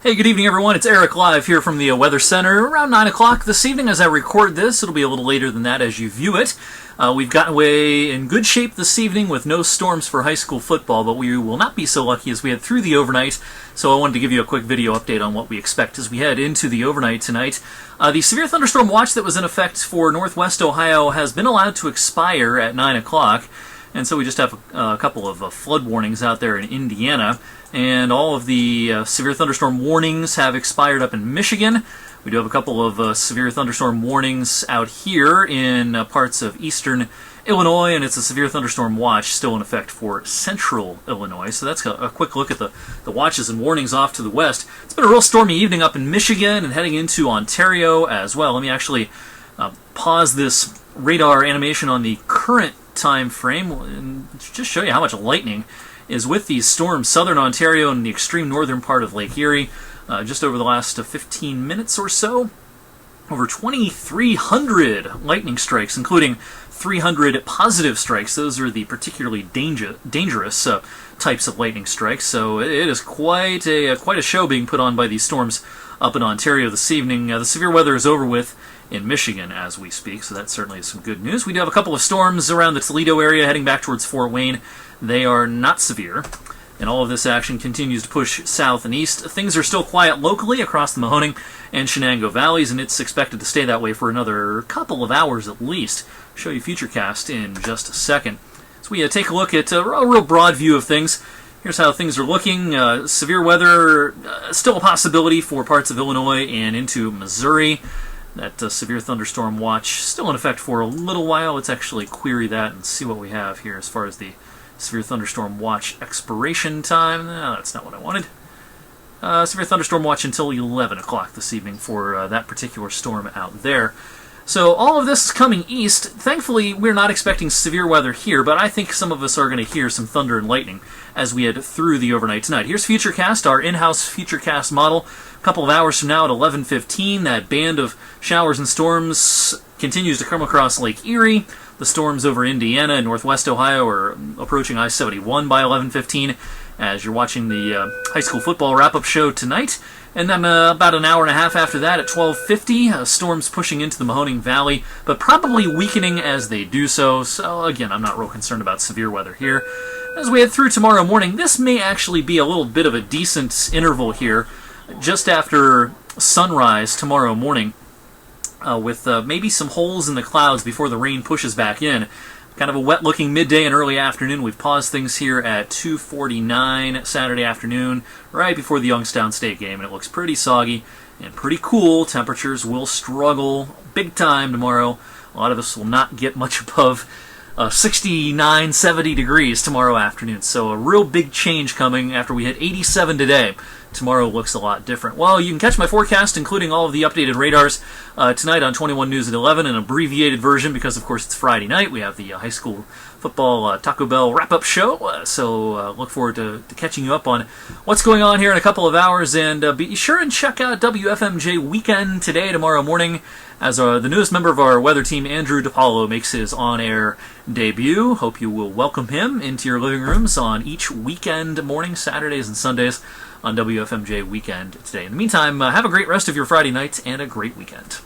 Hey, good evening, everyone. It's Eric live here from the Weather Center around 9 o'clock this evening as I record this. It'll be a little later than that as you view it. We've gotten away in good shape this evening with no storms for high school football, but we will not be so lucky as we head through the overnight, so I wanted to give you a quick video update on what we expect as we head into the overnight tonight. The severe thunderstorm watch that was in effect for northwest Ohio has been allowed to expire at 9 o'clock. And so we just have a couple of flood warnings out there in Indiana. And all of the severe thunderstorm warnings have expired up in Michigan. We do have a couple of severe thunderstorm warnings out here in parts of eastern Illinois, and it's a severe thunderstorm watch still in effect for central Illinois. So that's a quick look at the watches and warnings off to the west. It's been a real stormy evening up in Michigan and heading into Ontario as well. Let me actually pause this radar animation on the current time frame and just show you how much lightning is with these storms. Southern Ontario and the extreme northern part of Lake Erie, just over the last 15 minutes or so, over 2,300 lightning strikes, including 300 positive strikes. Those are the particularly dangerous types of lightning strikes. So it is quite a show being put on by these storms up in Ontario this evening. The severe weather is over with in Michigan as we speak, so that certainly is some good news. We do have a couple of storms around the Toledo area heading back towards Fort Wayne. They are not severe, and all of this action continues to push south and east. Things are still quiet locally across the Mahoning and Shenango valleys, and it's expected to stay that way for another couple of hours at least. I'll show you Futurecast in just a second. So we take a look at a real broad view of things. Here's how things are looking. Severe weather, still a possibility for parts of Illinois and into Missouri. That severe thunderstorm watch still in effect for a little while. Let's actually query that and see what we have here as far as the severe thunderstorm watch expiration time. No, that's not what I wanted. Severe thunderstorm watch until 11 o'clock this evening for that particular storm out there. So all of this is coming east. Thankfully, we're not expecting severe weather here, but I think some of us are going to hear some thunder and lightning as we head through the overnight tonight. Here's Futurecast, our in-house Futurecast model. A couple of hours from now at 11:15, that band of showers and storms continues to come across Lake Erie. The storms over Indiana and northwest Ohio are approaching I-71 by 11:15 as you're watching the high school football wrap-up show tonight. And then about an hour and a half after that at 12:50, storms pushing into the Mahoning Valley, but probably weakening as they do so. So again, I'm not real concerned about severe weather here. As we head through tomorrow morning, this may actually be a little bit of a decent interval here just after sunrise tomorrow morning, with maybe some holes in the clouds before the rain pushes back in. Kind of a wet-looking midday and early afternoon. We've paused things here at 2:49 Saturday afternoon, right before the Youngstown State game, and it looks pretty soggy and pretty cool. Temperatures will struggle big time tomorrow. A lot of us will not get much above 69, 70 degrees tomorrow afternoon. So a real big change coming after we hit 87 today. Tomorrow looks a lot different. Well, you can catch my forecast, including all of the updated radars, tonight on 21 News at 11, an abbreviated version because, of course, it's Friday night. We have the high school football Taco Bell wrap-up show, so look forward to catching you up on what's going on here in a couple of hours. And be sure and check out WFMJ Weekend today, tomorrow morning, as the newest member of our weather team, Andrew DePaulo, makes his on-air debut. Hope you will welcome him into your living rooms on each weekend morning, Saturdays and Sundays, on WFMJ Weekend today. In the meantime, have a great rest of your Friday night and a great weekend.